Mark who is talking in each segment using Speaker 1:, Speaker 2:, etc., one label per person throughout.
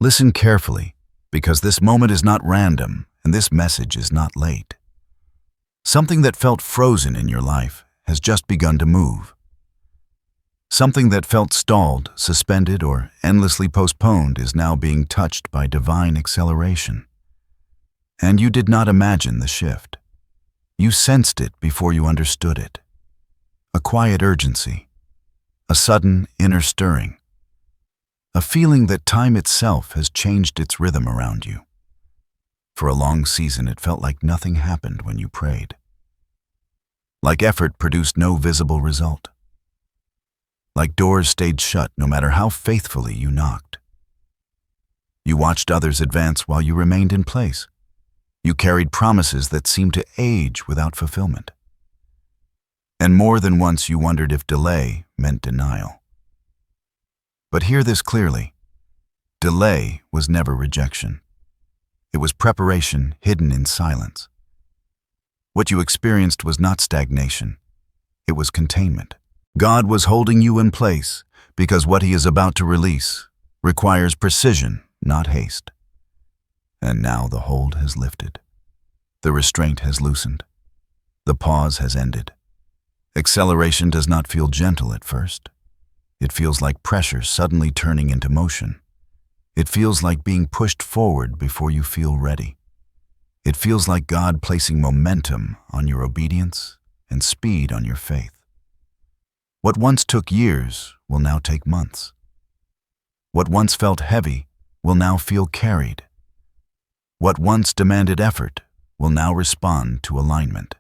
Speaker 1: Listen carefully, because this moment is not random and this message is not late. Something that felt frozen in your life has just begun to move. Something that felt stalled, suspended, or endlessly postponed is now being touched by divine acceleration. And you did not imagine the shift. You sensed it before you understood it. A quiet urgency, a sudden inner stirring, a feeling that time itself has changed its rhythm around you. For a long season, it felt like nothing happened when you prayed. Like effort produced no visible result. Like doors stayed shut no matter how faithfully you knocked. You watched others advance while you remained in place. You carried promises that seemed to age without fulfillment. And more than once you wondered if delay meant denial. But hear this clearly. Delay was never rejection. It was preparation hidden in silence. What you experienced was not stagnation. It was containment. God was holding you in place because what He is about to release requires precision, not haste. And now the hold has lifted. The restraint has loosened. The pause has ended. Acceleration does not feel gentle at first. It feels like pressure suddenly turning into motion. It feels like being pushed forward before you feel ready. It feels like God placing momentum on your obedience and speed on your faith. What once took years will now take months. What once felt heavy will now feel carried. What once demanded effort will now respond to alignment.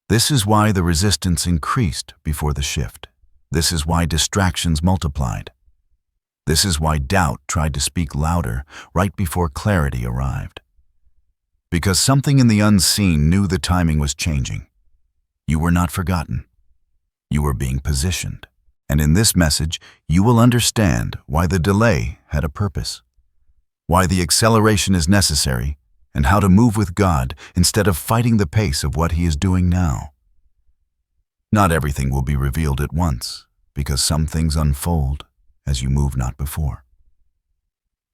Speaker 1: This is why the resistance increased before the shift. This is why distractions multiplied. This is why doubt tried to speak louder right before clarity arrived. Because something in the unseen knew the timing was changing. You were not forgotten. You were being positioned. And in this message, you will understand why the delay had a purpose, why the acceleration is necessary, and how to move with God instead of fighting the pace of what He is doing now. Not everything will be revealed at once, because some things unfold as you move not before.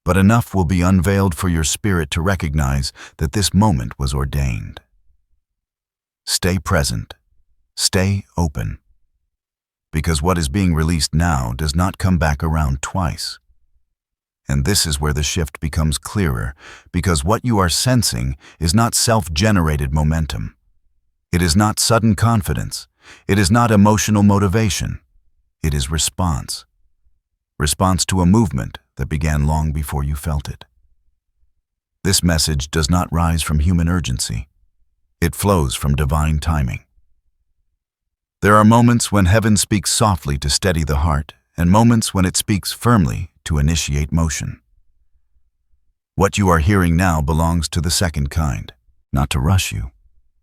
Speaker 1: But enough will be unveiled for your spirit to recognize that this moment was ordained. Stay present. Stay open. Because what is being released now does not come back around twice. And this is where the shift becomes clearer, because what you are sensing is not self-generated momentum. It is not sudden confidence. It is not emotional motivation. It is response. Response to a movement that began long before you felt it. This message does not rise from human urgency. It flows from divine timing. There are moments when heaven speaks softly to steady the heart, and moments when it speaks firmly to initiate motion. What you are hearing now belongs to the second kind, not to rush you,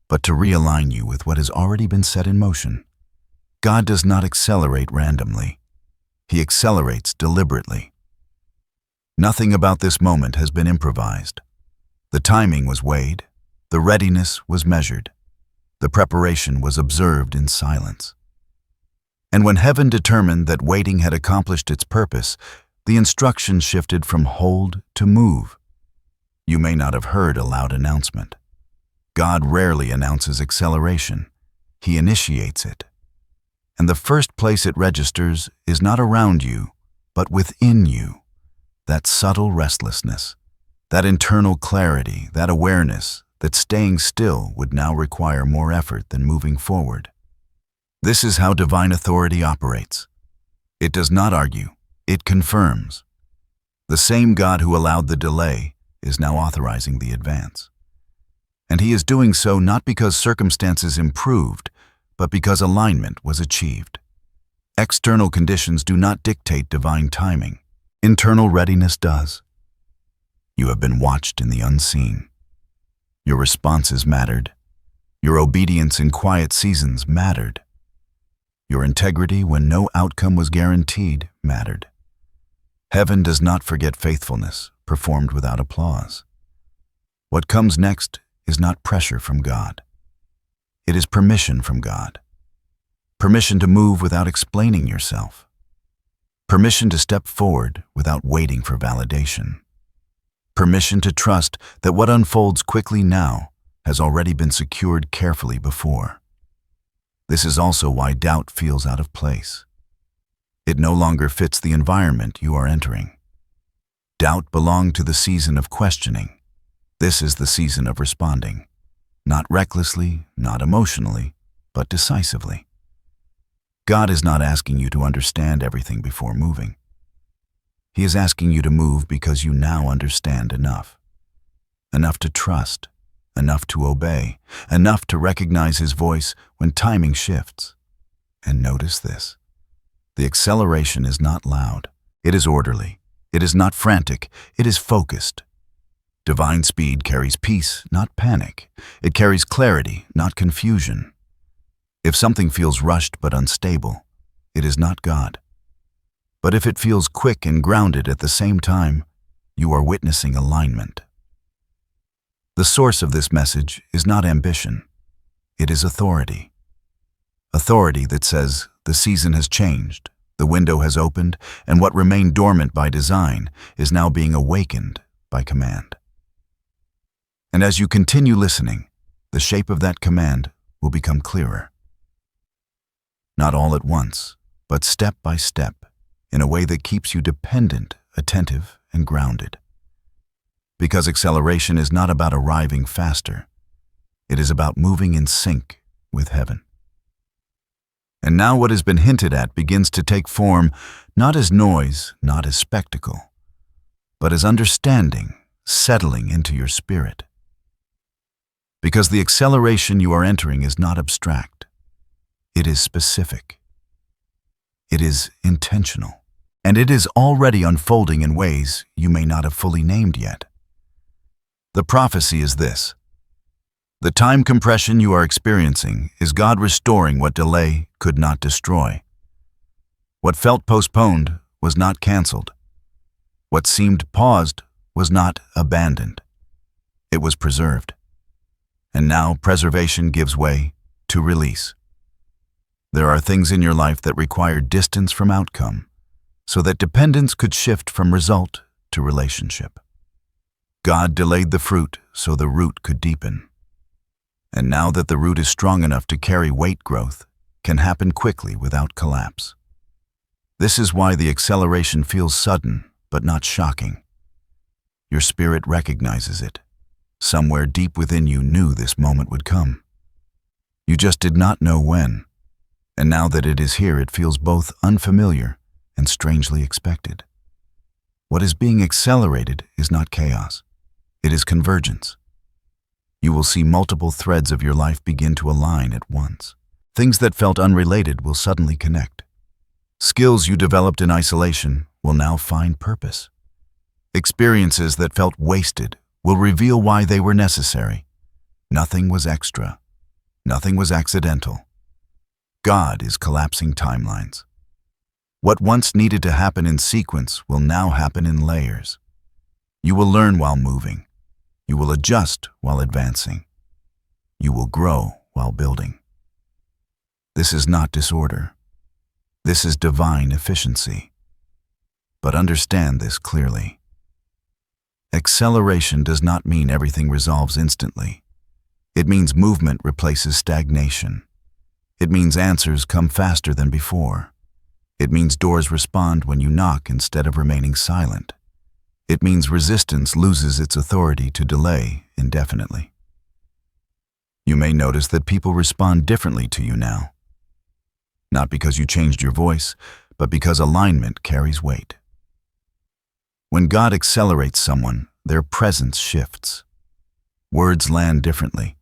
Speaker 1: but to realign you with what has already been set in motion. God does not accelerate randomly. He accelerates deliberately. Nothing about this moment has been improvised. The timing was weighed. The readiness was measured. The preparation was observed in silence. And when heaven determined that waiting had accomplished its purpose, the instruction shifted from hold to move. You may not have heard a loud announcement. God rarely announces acceleration. He initiates it. And the first place it registers is not around you, but within you. That subtle restlessness, that internal clarity, that awareness that staying still would now require more effort than moving forward. This is how divine authority operates. It does not argue, it confirms. The same God who allowed the delay is now authorizing the advance. And He is doing so not because circumstances improved, but because alignment was achieved. External conditions do not dictate divine timing. Internal readiness does. You have been watched in the unseen. Your responses mattered. Your obedience in quiet seasons mattered. Your integrity when no outcome was guaranteed mattered. Heaven does not forget faithfulness performed without applause. What comes next is not pressure from God. It is permission from God. Permission to move without explaining yourself. Permission to step forward without waiting for validation. Permission to trust that what unfolds quickly now has already been secured carefully before. This is also why doubt feels out of place. It no longer fits the environment you are entering. Doubt belonged to the season of questioning. This is the season of responding. Not recklessly, not emotionally, but decisively. God is not asking you to understand everything before moving. He is asking you to move because you now understand enough. Enough to trust, enough to obey, enough to recognize His voice when timing shifts. And notice this. The acceleration is not loud. It is orderly. It is not frantic. It is focused. Divine speed carries peace, not panic. It carries clarity, not confusion. If something feels rushed but unstable, it is not God. But if it feels quick and grounded at the same time, you are witnessing alignment. The source of this message is not ambition. It is authority. Authority that says the season has changed, the window has opened, and what remained dormant by design is now being awakened by command. And as you continue listening, the shape of that command will become clearer. Not all at once, but step by step, in a way that keeps you dependent, attentive, and grounded. Because acceleration is not about arriving faster. It is about moving in sync with heaven. And now what has been hinted at begins to take form, not as noise, not as spectacle, but as understanding settling into your spirit. Because the acceleration you are entering is not abstract. It is specific. It is intentional. And it is already unfolding in ways you may not have fully named yet. The prophecy is this. The time compression you are experiencing is God restoring what delay could not destroy. What felt postponed was not canceled. What seemed paused was not abandoned. It was preserved. And now preservation gives way to release. There are things in your life that require distance from outcome, so that dependence could shift from result to relationship. God delayed the fruit so the root could deepen. And now that the root is strong enough to carry weight, growth can happen quickly without collapse. This is why the acceleration feels sudden but not shocking. Your spirit recognizes it. Somewhere deep within you knew this moment would come. You just did not know when. And now that it is here, it feels both unfamiliar and strangely expected. What is being accelerated is not chaos. It is convergence. You will see multiple threads of your life begin to align at once. Things that felt unrelated will suddenly connect. Skills you developed in isolation will now find purpose. Experiences that felt wasted will reveal why they were necessary. Nothing was extra. Nothing was accidental. God is collapsing timelines. What once needed to happen in sequence will now happen in layers. You will learn while moving. You will adjust while advancing. You will grow while building. This is not disorder. This is divine efficiency. But understand this clearly. Acceleration does not mean everything resolves instantly. It means movement replaces stagnation. It means answers come faster than before. It means doors respond when you knock instead of remaining silent. It means resistance loses its authority to delay indefinitely. You may notice that people respond differently to you now. Not because you changed your voice, but because alignment carries weight. When God accelerates someone, their presence shifts. Words land differently.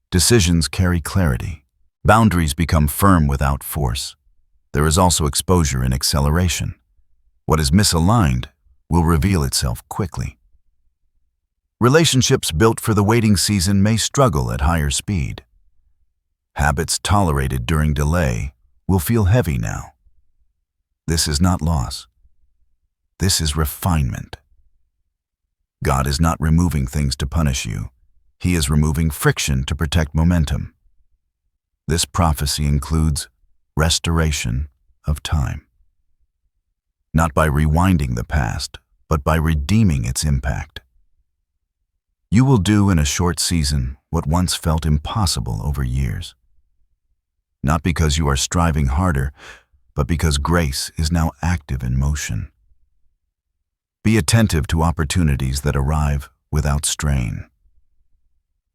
Speaker 1: Decisions carry clarity. Boundaries become firm without force. There is also exposure in acceleration. What is misaligned will reveal itself quickly. Relationships built for the waiting season may struggle at higher speed. Habits tolerated during delay will feel heavy now. This is not loss. This is refinement. God is not removing things to punish you. He is removing friction to protect momentum. This prophecy includes restoration of time. not by rewinding the past, but by redeeming its impact. You will do in a short season what once felt impossible over years. Not because you are striving harder, but because grace is now active in motion. Be attentive to opportunities that arrive without strain.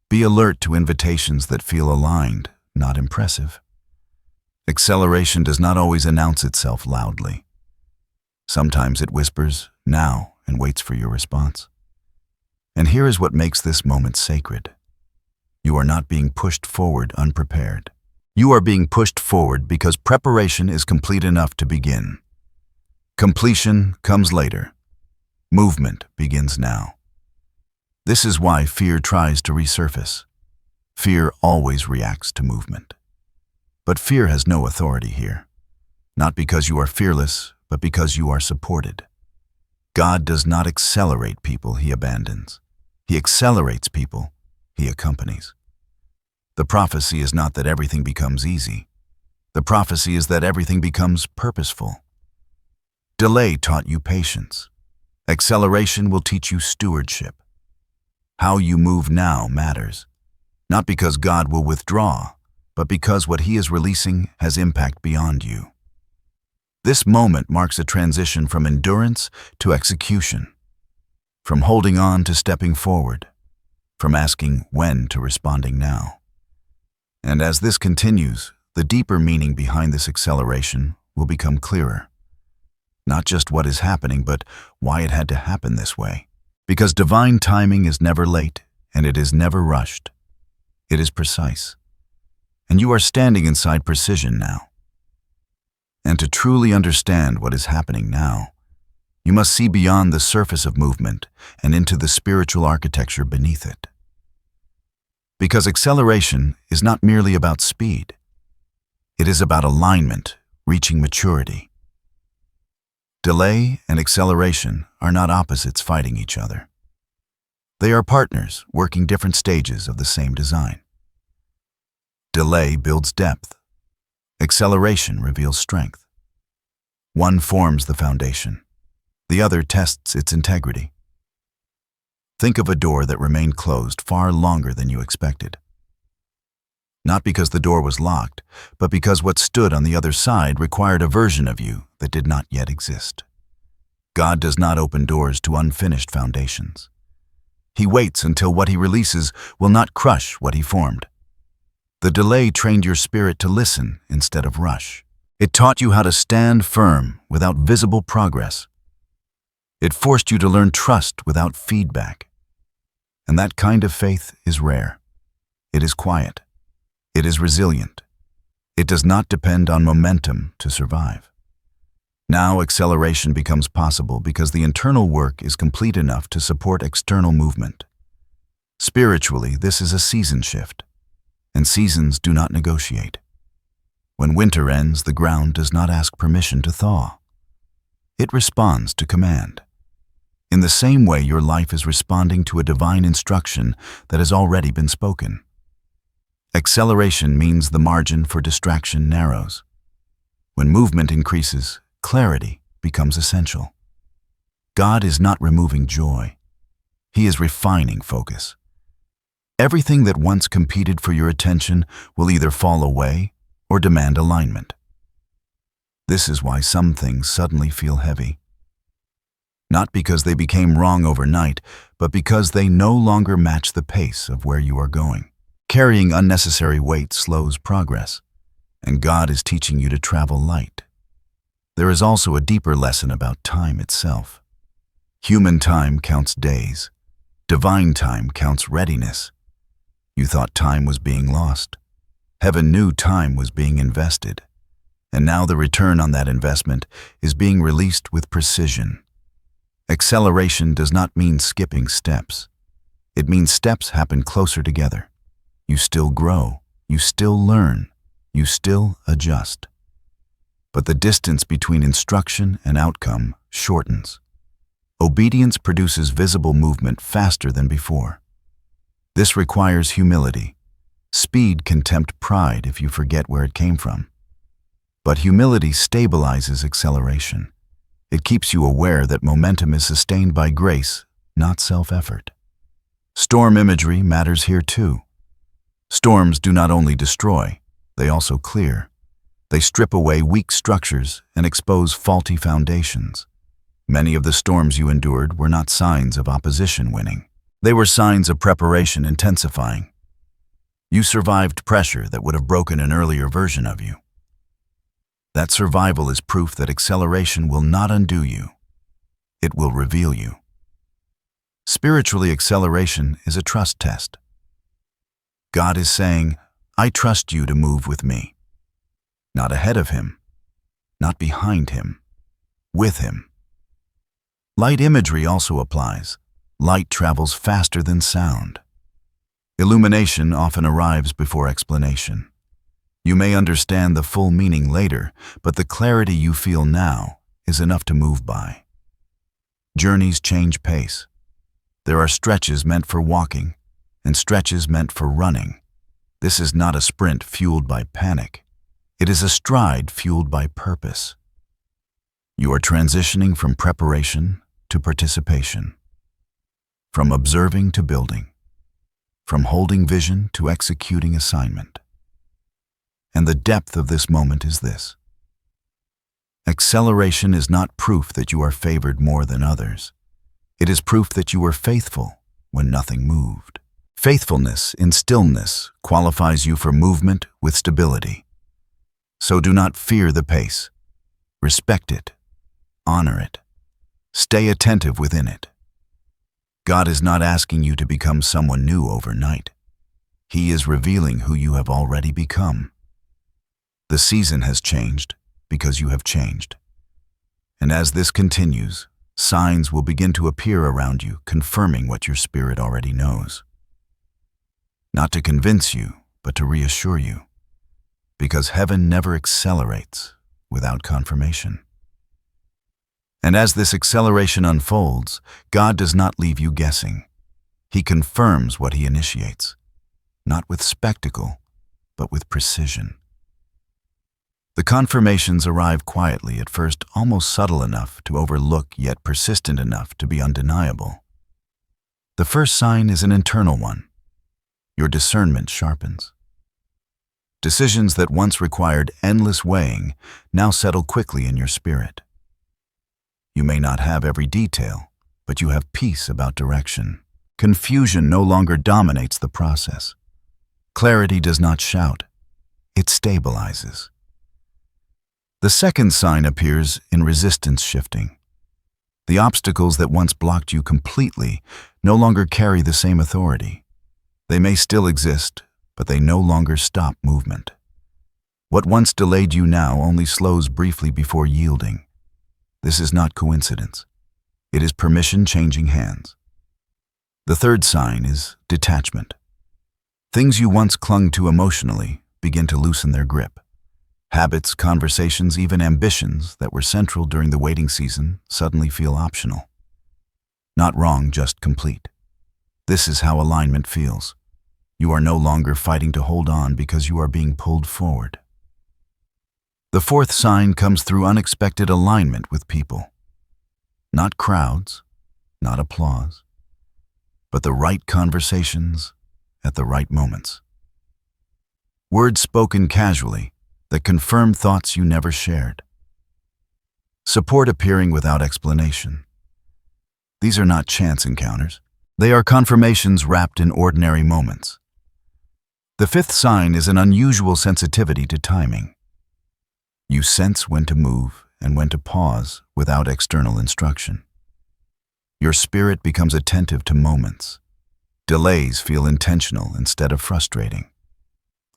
Speaker 1: Be alert to invitations that feel aligned, not impressive. Acceleration does not always announce itself loudly. Sometimes it whispers, "Now," and waits for your response. And here is what makes this moment sacred. You are not being pushed forward unprepared. You are being pushed forward because preparation is complete enough to begin. Completion comes later. Movement begins now. This is why fear tries to resurface. Fear always reacts to movement. But fear has no authority here. Not because you are fearless, but because you are supported. God does not accelerate people He abandons. He accelerates people He accompanies. The prophecy is not that everything becomes easy. The prophecy is that everything becomes purposeful. Delay taught you patience. Acceleration will teach you stewardship. How you move now matters, not because God will withdraw, but because what He is releasing has impact beyond you. This moment marks a transition from endurance to execution, from holding on to stepping forward, from asking when to responding now. And as this continues, the deeper meaning behind this acceleration will become clearer. Not just what is happening, but why it had to happen this way. Because divine timing is never late, and it is never rushed. It is precise. And you are standing inside precision now. And to truly understand what is happening now, you must see beyond the surface of movement and into the spiritual architecture beneath it. Because acceleration is not merely about speed. It is about alignment, reaching maturity. Delay and acceleration are not opposites fighting each other. They are partners working different stages of the same design. Delay builds depth. Acceleration reveals strength. One forms the foundation. The other tests its integrity. Think of a door that remained closed far longer than you expected. Not because the door was locked, but because what stood on the other side required a version of you that did not yet exist. God does not open doors to unfinished foundations. He waits until what He releases will not crush what He formed. The delay trained your spirit to listen instead of rush. It taught you how to stand firm without visible progress. It forced you to learn trust without feedback. And that kind of faith is rare. It is quiet. It is resilient. It does not depend on momentum to survive. Now acceleration becomes possible because the internal work is complete enough to support external movement. Spiritually, this is a season shift, and seasons do not negotiate. When winter ends, the ground does not ask permission to thaw. It responds to command. In the same way, your life is responding to a divine instruction that has already been spoken. Acceleration means the margin for distraction narrows. When movement increases, clarity becomes essential. God is not removing joy. He is refining focus. Everything that once competed for your attention will either fall away or demand alignment. This is why some things suddenly feel heavy. Not because they became wrong overnight, but because they no longer match the pace of where you are going. Carrying unnecessary weight slows progress, and God is teaching you to travel light. There is also a deeper lesson about time itself. Human time counts days. Divine time counts readiness. You thought time was being lost. Heaven knew time was being invested. And now the return on that investment is being released with precision. Acceleration does not mean skipping steps. It means steps happen closer together. You still grow, you still learn, you still adjust. But the distance between instruction and outcome shortens. Obedience produces visible movement faster than before. This requires humility. Speed can tempt pride if you forget where it came from. But humility stabilizes acceleration. It keeps you aware that momentum is sustained by grace, not self-effort. Storm imagery matters here too. Storms do not only destroy, they also clear. They strip away weak structures and expose faulty foundations. Many of the storms you endured were not signs of opposition winning. They were signs of preparation intensifying. You survived pressure that would have broken an earlier version of you. That survival is proof that acceleration will not undo you. It will reveal you. Spiritually, acceleration is a trust test. God is saying, I trust you to move with me. Not ahead of him, not behind him, with him. Light imagery also applies. Light travels faster than sound. Illumination often arrives before explanation. You may understand the full meaning later, but the clarity you feel now is enough to move by. Journeys change pace. There are stretches meant for walking and stretches meant for running. This is not a sprint fueled by panic. It is a stride fueled by purpose. You are transitioning from preparation to participation, from observing to building, from holding vision to executing assignment. And the depth of this moment is this. Acceleration is not proof that you are favored more than others. It is proof that you were faithful when nothing moved. Faithfulness in stillness qualifies you for movement with stability. So do not fear the pace. Respect it. Honor it. Stay attentive within it. God is not asking you to become someone new overnight. He is revealing who you have already become. The season has changed because you have changed. And as this continues, signs will begin to appear around you, confirming what your spirit already knows. Not to convince you, but to reassure you. Because heaven never accelerates without confirmation. And as this acceleration unfolds, God does not leave you guessing. He confirms what he initiates, not with spectacle, but with precision. The confirmations arrive quietly at first, almost subtle enough to overlook, yet persistent enough to be undeniable. The first sign is an internal one. Your discernment sharpens. Decisions that once required endless weighing now settle quickly in your spirit. You may not have every detail, but you have peace about direction. Confusion no longer dominates the process. Clarity does not shout. It stabilizes. The second sign appears in resistance shifting. The obstacles that once blocked you completely no longer carry the same authority. They may still exist, but they no longer stop movement. What once delayed you now only slows briefly before yielding. This is not coincidence. It is permission changing hands. The third sign is detachment. Things you once clung to emotionally begin to loosen their grip. Habits, conversations, even ambitions that were central during the waiting season suddenly feel optional. Not wrong, just complete. This is how alignment feels. You are no longer fighting to hold on because you are being pulled forward. The fourth sign comes through unexpected alignment with people. Not crowds, not applause, but the right conversations at the right moments. Words spoken casually that confirm thoughts you never shared. Support appearing without explanation. These are not chance encounters. They are confirmations wrapped in ordinary moments. The fifth sign is an unusual sensitivity to timing. You sense when to move and when to pause without external instruction. Your spirit becomes attentive to moments. Delays feel intentional instead of frustrating.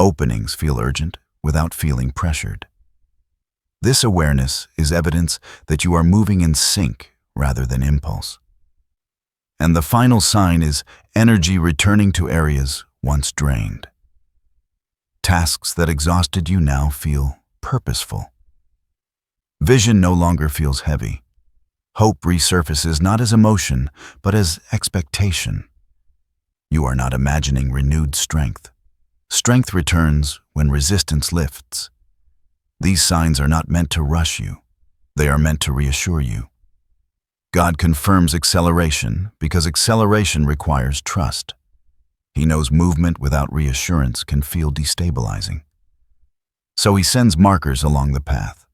Speaker 1: Openings feel urgent without feeling pressured. This awareness is evidence that you are moving in sync rather than impulse. And the final sign is energy returning to areas once drained. Tasks that exhausted you now feel purposeful. Vision no longer feels heavy. Hope resurfaces not as emotion, but as expectation. You are not imagining renewed strength. Strength returns when resistance lifts. These signs are not meant to rush you. They are meant to reassure you. God confirms acceleration because acceleration requires trust. He knows movement without reassurance can feel destabilizing. So he sends markers along the path.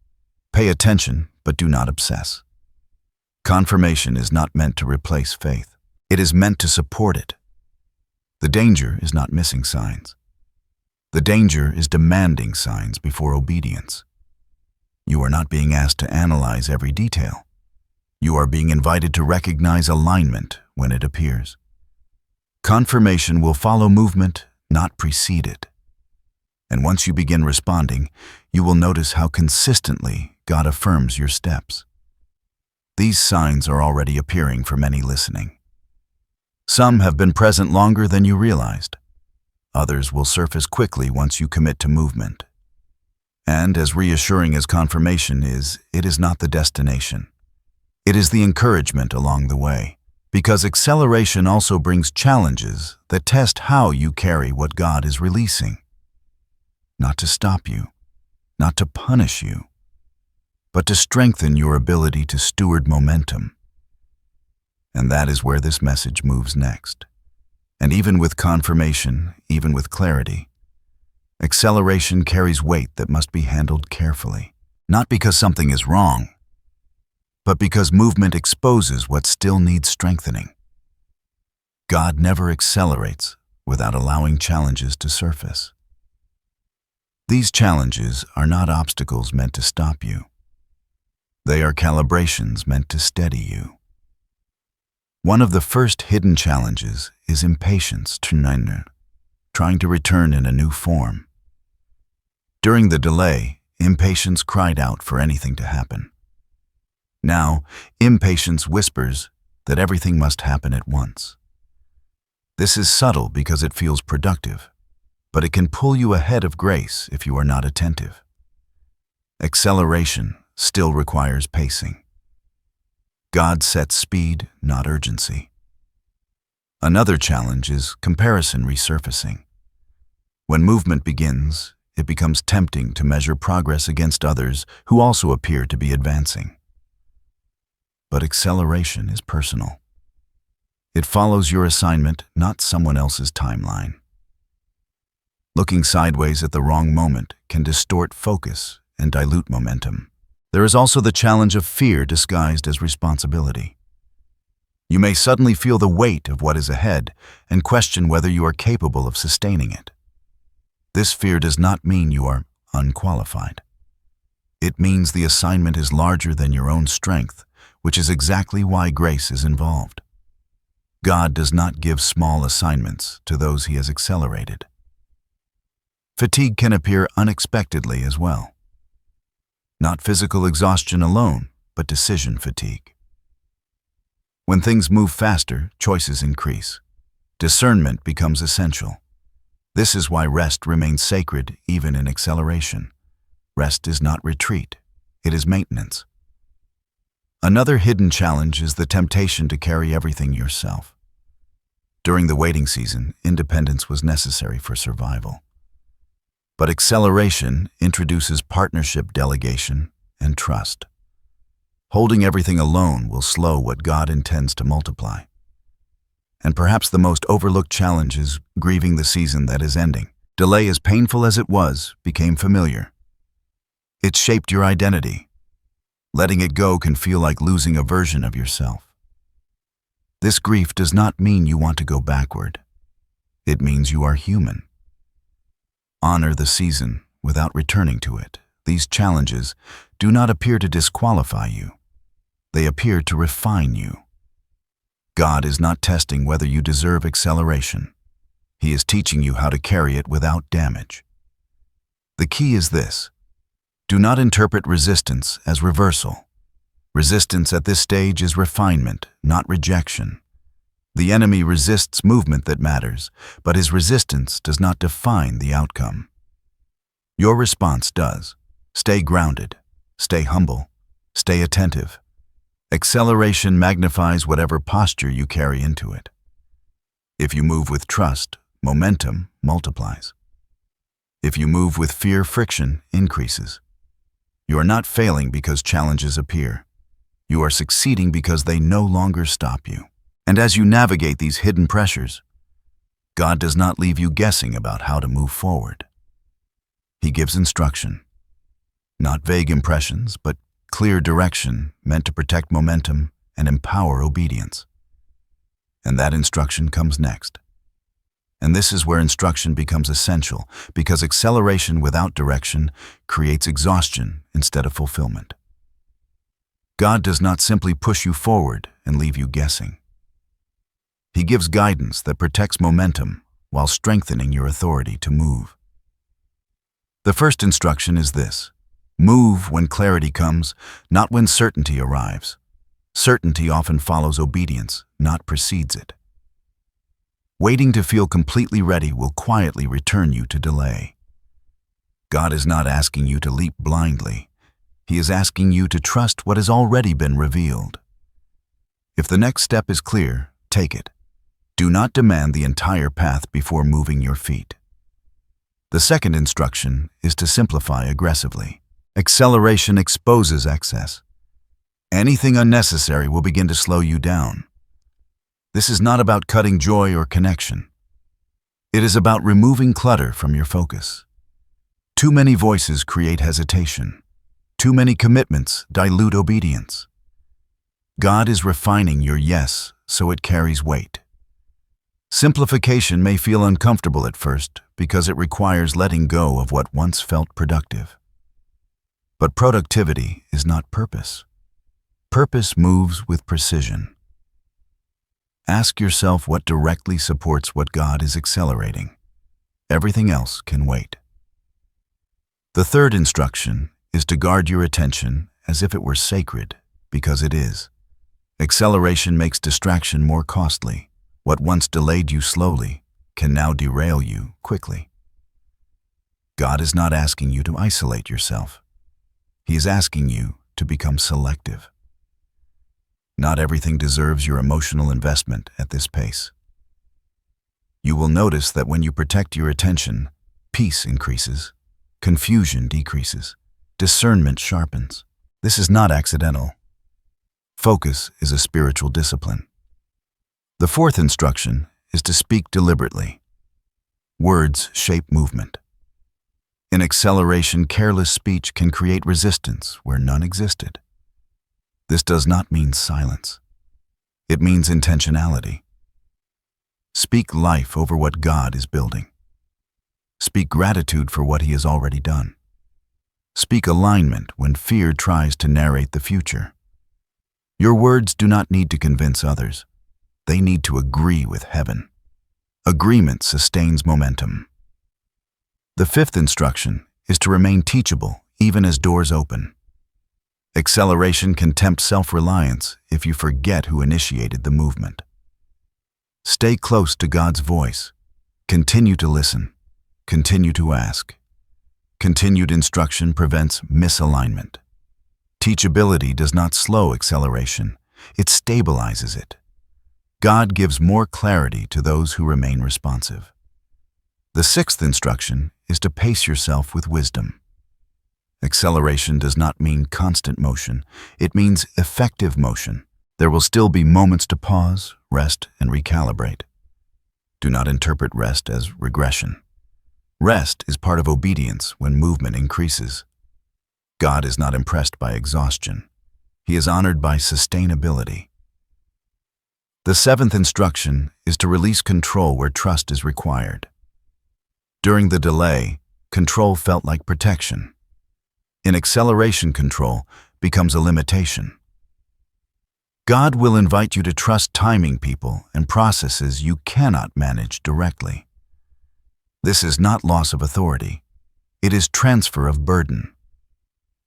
Speaker 1: Pay attention, but do not obsess. Confirmation is not meant to replace faith. It is meant to support it. The danger is not missing signs. The danger is demanding signs before obedience. You are not being asked to analyze every detail. You are being invited to recognize alignment when it appears. Confirmation will follow movement, not precede it. And once you begin responding, you will notice how consistently God affirms your steps. These signs are already appearing for many listening. Some have been present longer than you realized. Others will surface quickly once you commit to movement. And as reassuring as confirmation is, it is not the destination. It is the encouragement along the way, because acceleration also brings challenges that test how you carry what God is releasing. Not to stop you, not to punish you, but to strengthen your ability to steward momentum. And that is where this message moves next. And even with confirmation, even with clarity, acceleration carries weight that must be handled carefully. Not because something is wrong, but because movement exposes what still needs strengthening. God never accelerates without allowing challenges to surface. These challenges are not obstacles meant to stop you. They are calibrations meant to steady you. One of the first hidden challenges is impatience, trying to return in a new form. During the delay, impatience cried out for anything to happen. Now, impatience whispers that everything must happen at once. This is subtle because it feels productive, but it can pull you ahead of grace if you are not attentive. Acceleration still requires pacing. God sets speed, not urgency. Another challenge is comparison resurfacing. When movement begins, it becomes tempting to measure progress against others who also appear to be advancing. But acceleration is personal. It follows your assignment, not someone else's timeline. Looking sideways at the wrong moment can distort focus and dilute momentum. There is also the challenge of fear disguised as responsibility. You may suddenly feel the weight of what is ahead and question whether you are capable of sustaining it. This fear does not mean you are unqualified. It means the assignment is larger than your own strength, which is exactly why grace is involved. God does not give small assignments to those he has accelerated. Fatigue can appear unexpectedly as well. Not physical exhaustion alone, but decision fatigue. When things move faster, choices increase. Discernment becomes essential. This is why rest remains sacred even in acceleration. Rest is not retreat, it is maintenance. Another hidden challenge is the temptation to carry everything yourself. During the waiting season, independence was necessary for survival. But acceleration introduces partnership, delegation, and trust. Holding everything alone will slow what God intends to multiply. And perhaps the most overlooked challenge is grieving the season that is ending. Delay, as painful as it was, became familiar. It shaped your identity. Letting it go can feel like losing a version of yourself. This grief does not mean you want to go backward. It means you are human. Honor the season without returning to it. These challenges do not appear to disqualify you. They appear to refine you. God is not testing whether you deserve acceleration. He is teaching you how to carry it without damage. The key is this: do not interpret resistance as reversal. Resistance at this stage is refinement, not rejection. The enemy resists movement that matters, but his resistance does not define the outcome. Your response does. Stay grounded, stay humble, stay attentive. Acceleration magnifies whatever posture you carry into it. If you move with trust, momentum multiplies. If you move with fear, friction increases. You are not failing because challenges appear. You are succeeding because they no longer stop you. And as you navigate these hidden pressures, God does not leave you guessing about how to move forward. He gives instruction, not vague impressions, but clear direction meant to protect momentum and empower obedience. And that instruction comes next. And this is where instruction becomes essential, because acceleration without direction creates exhaustion instead of fulfillment. God does not simply push you forward and leave you guessing. He gives guidance that protects momentum while strengthening your authority to move. The first instruction is this: move when clarity comes, not when certainty arrives. Certainty often follows obedience, not precedes it. Waiting to feel completely ready will quietly return you to delay. God is not asking you to leap blindly. He is asking you to trust what has already been revealed. If the next step is clear, take it. Do not demand the entire path before moving your feet. The second instruction is to simplify aggressively. Acceleration exposes excess. Anything unnecessary will begin to slow you down. This is not about cutting joy or connection. It is about removing clutter from your focus. Too many voices create hesitation. Too many commitments dilute obedience. God is refining your yes so it carries weight. Simplification may feel uncomfortable at first because it requires letting go of what once felt productive. But productivity is not purpose. Purpose moves with precision. Ask yourself what directly supports what God is accelerating. Everything else can wait. The third instruction is to guard your attention as if it were sacred, because it is. Acceleration makes distraction more costly. What once delayed you slowly can now derail you quickly. God is not asking you to isolate yourself. He is asking you to become selective. Not everything deserves your emotional investment at this pace. You will notice that when you protect your attention, peace increases, confusion decreases, discernment sharpens. This is not accidental. Focus is a spiritual discipline. The fourth instruction is to speak deliberately. Words shape movement. In acceleration, careless speech can create resistance where none existed. This does not mean silence. It means intentionality. Speak life over what God is building. Speak gratitude for what He has already done. Speak alignment when fear tries to narrate the future. Your words do not need to convince others. They need to agree with heaven. Agreement sustains momentum. The fifth instruction is to remain teachable even as doors open. Acceleration can tempt self-reliance if you forget who initiated the movement. Stay close to God's voice. Continue to listen. Continue to ask. Continued instruction prevents misalignment. Teachability does not slow acceleration. It stabilizes it. God gives more clarity to those who remain responsive. The sixth instruction is to pace yourself with wisdom. Acceleration does not mean constant motion. It means effective motion. There will still be moments to pause, rest, and recalibrate. Do not interpret rest as regression. Rest is part of obedience when movement increases. God is not impressed by exhaustion. He is honored by sustainability. The seventh instruction is to release control where trust is required. During the delay, control felt like protection. In acceleration, control becomes a limitation. God will invite you to trust timing, people, and processes you cannot manage directly. This is not loss of authority. It is transfer of burden.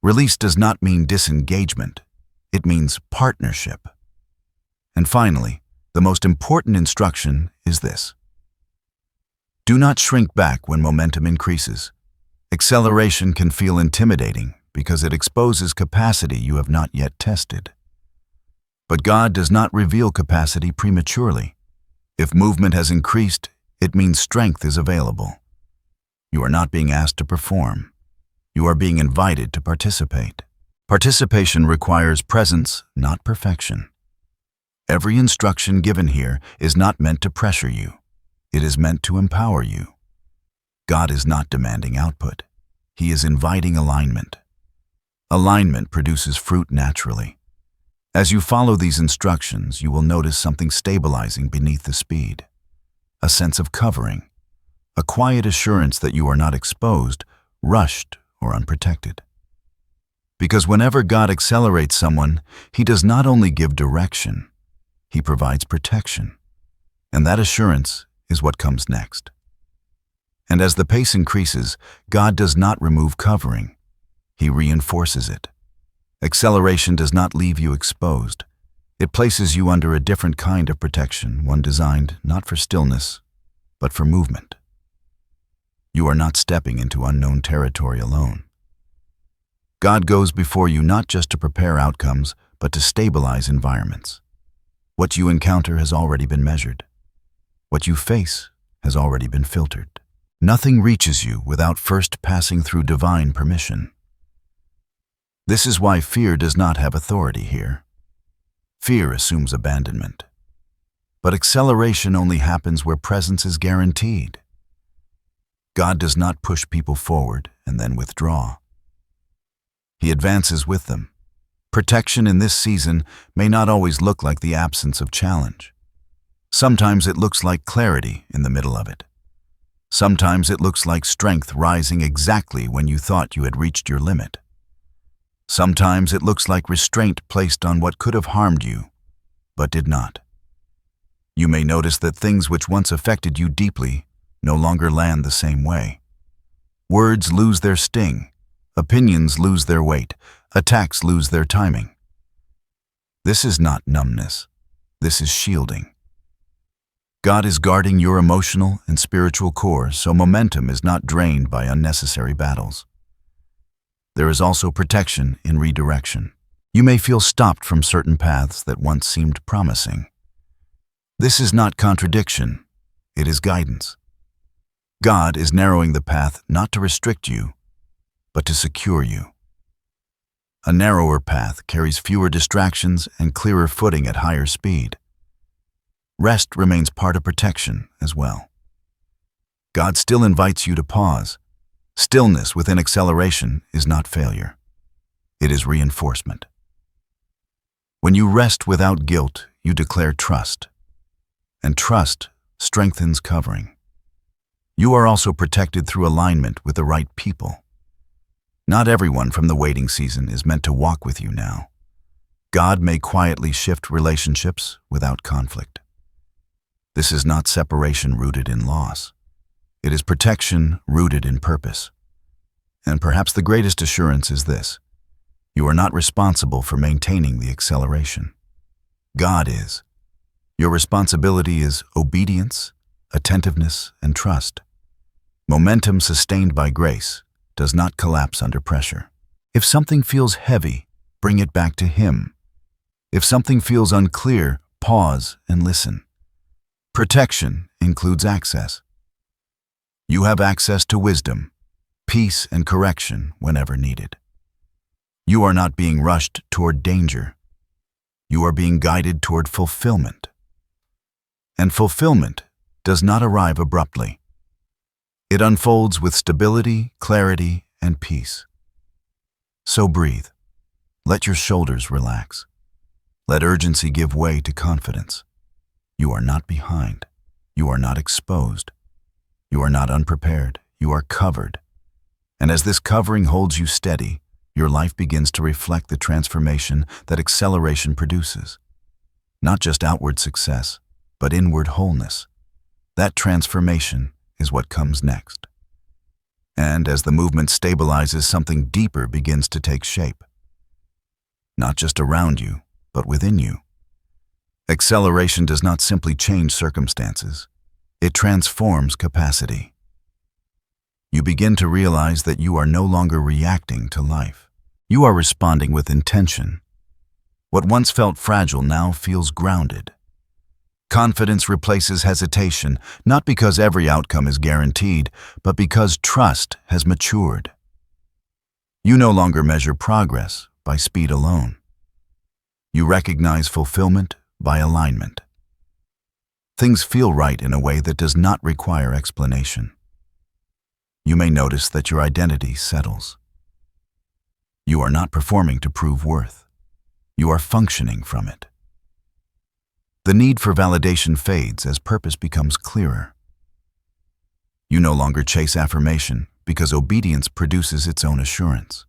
Speaker 1: Release does not mean disengagement. It means partnership. And finally, the most important instruction is this: do not shrink back when momentum increases. Acceleration can feel intimidating because it exposes capacity you have not yet tested. But God does not reveal capacity prematurely. If movement has increased, it means strength is available. You are not being asked to perform. You are being invited to participate. Participation requires presence, not perfection. Every instruction given here is not meant to pressure you. It is meant to empower you. God is not demanding output. He is inviting alignment. Alignment produces fruit naturally. As you follow these instructions, you will notice something stabilizing beneath the speed. A sense of covering. A quiet assurance that you are not exposed, rushed, or unprotected. Because whenever God accelerates someone, He does not only give direction, He provides protection. And that assurance is what comes next. And as the pace increases, God does not remove covering. He reinforces it. Acceleration does not leave you exposed. It places you under a different kind of protection, one designed not for stillness, but for movement. You are not stepping into unknown territory alone. God goes before you not just to prepare outcomes, but to stabilize environments. What you encounter has already been measured. What you face has already been filtered. Nothing reaches you without first passing through divine permission. This is why fear does not have authority here. Fear assumes abandonment. But acceleration only happens where presence is guaranteed. God does not push people forward and then withdraw. He advances with them. Protection in this season may not always look like the absence of challenge. Sometimes it looks like clarity in the middle of it. Sometimes it looks like strength rising exactly when you thought you had reached your limit. Sometimes it looks like restraint placed on what could have harmed you, but did not. You may notice that things which once affected you deeply no longer land the same way. Words lose their sting, opinions lose their weight, attacks lose their timing. This is not numbness. This is shielding. God is guarding your emotional and spiritual core so momentum is not drained by unnecessary battles. There is also protection in redirection. You may feel stopped from certain paths that once seemed promising. This is not contradiction, it is guidance. God is narrowing the path not to restrict you, but to secure you. A narrower path carries fewer distractions and clearer footing at higher speed. Rest remains part of protection as well. God still invites you to pause. Stillness within acceleration is not failure. It is reinforcement. When you rest without guilt, you declare trust. And trust strengthens covering. You are also protected through alignment with the right people. Not everyone from the waiting season is meant to walk with you now. God may quietly shift relationships without conflict. This is not separation rooted in loss. It is protection rooted in purpose. And perhaps the greatest assurance is this: you are not responsible for maintaining the acceleration. God is. Your responsibility is obedience, attentiveness, and trust. Momentum sustained by grace does not collapse under pressure. If something feels heavy, bring it back to Him. If something feels unclear, pause and listen. Protection includes access. You have access to wisdom, peace, and correction whenever needed. You are not being rushed toward danger. You are being guided toward fulfillment. And fulfillment does not arrive abruptly. It unfolds with stability, clarity, and peace. So breathe. Let your shoulders relax. Let urgency give way to confidence. You are not behind. You are not exposed. You are not unprepared. You are covered. And as this covering holds you steady, your life begins to reflect the transformation that acceleration produces. Not just outward success, but inward wholeness. That transformation is what comes next. And as the movement stabilizes, something deeper begins to take shape. Not just around you, but within you. Acceleration does not simply change circumstances. It transforms capacity. You begin to realize that you are no longer reacting to life. You are responding with intention. What once felt fragile now feels grounded. Confidence replaces hesitation, not because every outcome is guaranteed, but because trust has matured. You no longer measure progress by speed alone. You recognize fulfillment by alignment. Things feel right in a way that does not require explanation. You may notice that your identity settles. You are not performing to prove worth. You are functioning from it. The need for validation fades as purpose becomes clearer. You no longer chase affirmation because obedience produces its own assurance.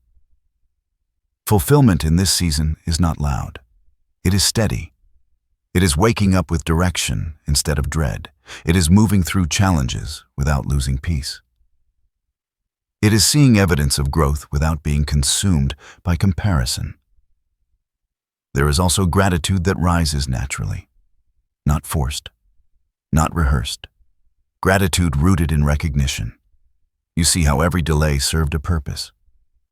Speaker 1: Fulfillment in this season is not loud. It is steady. It is waking up with direction instead of dread. It is moving through challenges without losing peace. It is seeing evidence of growth without being consumed by comparison. There is also gratitude that rises naturally, not forced, not rehearsed. Gratitude rooted in recognition. You see how every delay served a purpose,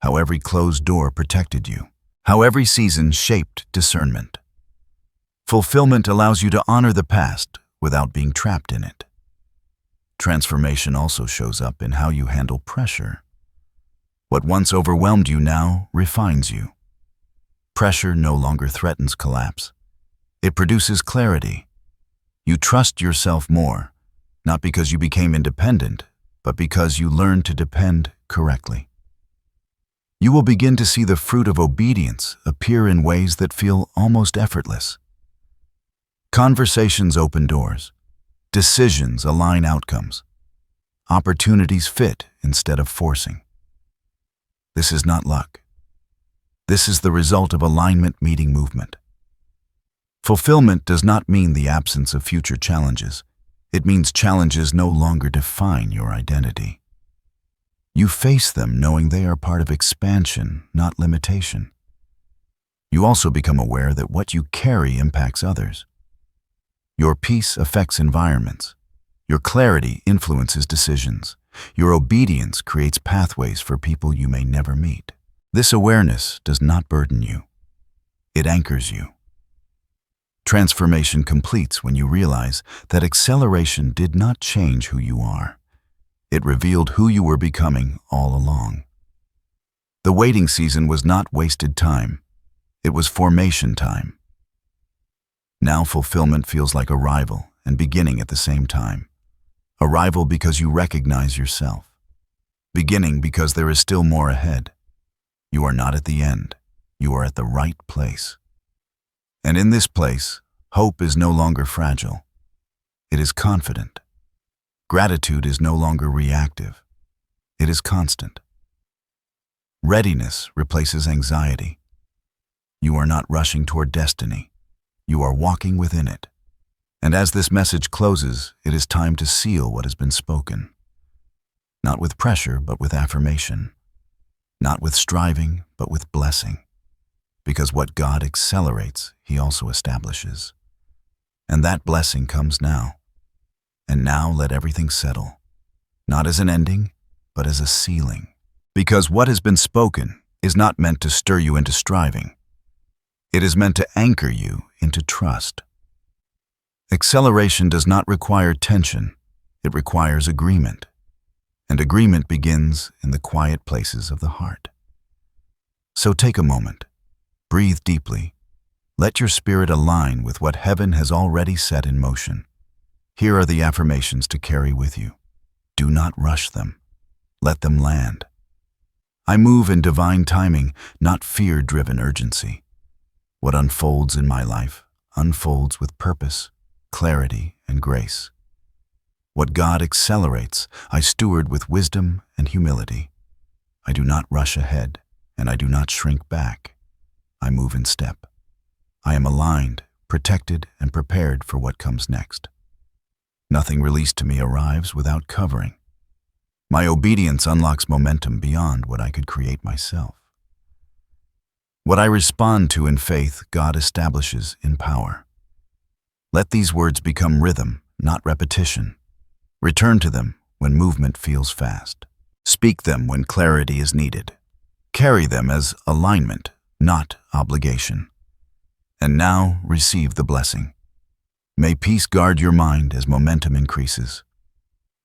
Speaker 1: how every closed door protected you, how every season shaped discernment. Fulfillment allows you to honor the past without being trapped in it. Transformation also shows up in how you handle pressure. What once overwhelmed you now refines you. Pressure no longer threatens collapse. It produces clarity. You trust yourself more, not because you became independent, but because you learned to depend correctly. You will begin to see the fruit of obedience appear in ways that feel almost effortless. Conversations open doors. Decisions align outcomes. Opportunities fit instead of forcing. This is not luck. This is the result of alignment meeting movement. Fulfillment does not mean the absence of future challenges. It means challenges no longer define your identity. You face them knowing they are part of expansion, not limitation. You also become aware that what you carry impacts others. Your peace affects environments. Your clarity influences decisions. Your obedience creates pathways for people you may never meet. This awareness does not burden you. It anchors you. Transformation completes when you realize that acceleration did not change who you are. It revealed who you were becoming all along. The waiting season was not wasted time. It was formation time. Now fulfillment feels like arrival and beginning at the same time. Arrival because you recognize yourself. Beginning because there is still more ahead. You are not at the end. You are at the right place. And in this place, hope is no longer fragile. It is confident. Gratitude is no longer reactive. It is constant. Readiness replaces anxiety. You are not rushing toward destiny. You are walking within it. And as this message closes, it is time to seal what has been spoken. Not with pressure, but with affirmation. Not with striving, but with blessing. Because what God accelerates, He also establishes. And that blessing comes now. And now let everything settle. Not as an ending, but as a sealing. Because what has been spoken is not meant to stir you into striving. It is meant to anchor you into trust. Acceleration does not require tension. It requires agreement. And agreement begins in the quiet places of the heart. So take a moment. Breathe deeply. Let your spirit align with what heaven has already set in motion. Here are the affirmations to carry with you. Do not rush them. Let them land. I move in divine timing, not fear-driven urgency. What unfolds in my life unfolds with purpose, clarity, and grace. What God accelerates, I steward with wisdom and humility. I do not rush ahead, and I do not shrink back. I move in step. I am aligned, protected, and prepared for what comes next. Nothing released to me arrives without covering. My obedience unlocks momentum beyond what I could create myself. What I respond to in faith, God establishes in power. Let these words become rhythm, not repetition. Return to them when movement feels fast. Speak them when clarity is needed. Carry them as alignment, not obligation. And now receive the blessing. May peace guard your mind as momentum increases.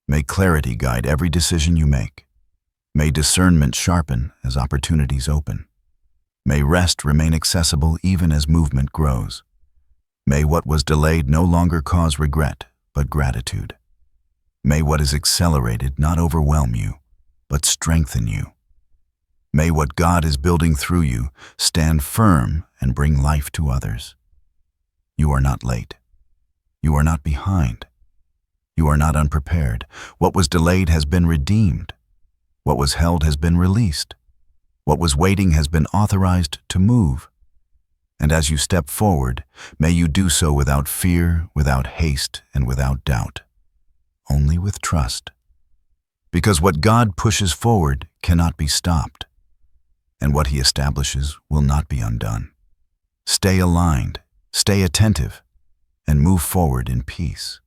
Speaker 1: May clarity guide every decision you make. May discernment sharpen as opportunities open. May rest remain accessible even as movement grows. May what was delayed no longer cause regret, but gratitude. May what is accelerated not overwhelm you, but strengthen you. May what God is building through you stand firm and bring life to others. You are not late. You are not behind. You are not unprepared. What was delayed has been redeemed. What was held has been released. What was waiting has been authorized to move. And as you step forward, may you do so without fear, without haste, and without doubt. Only with trust. Because what God pushes forward cannot be stopped, and what He establishes will not be undone. Stay aligned, stay attentive, and move forward in peace.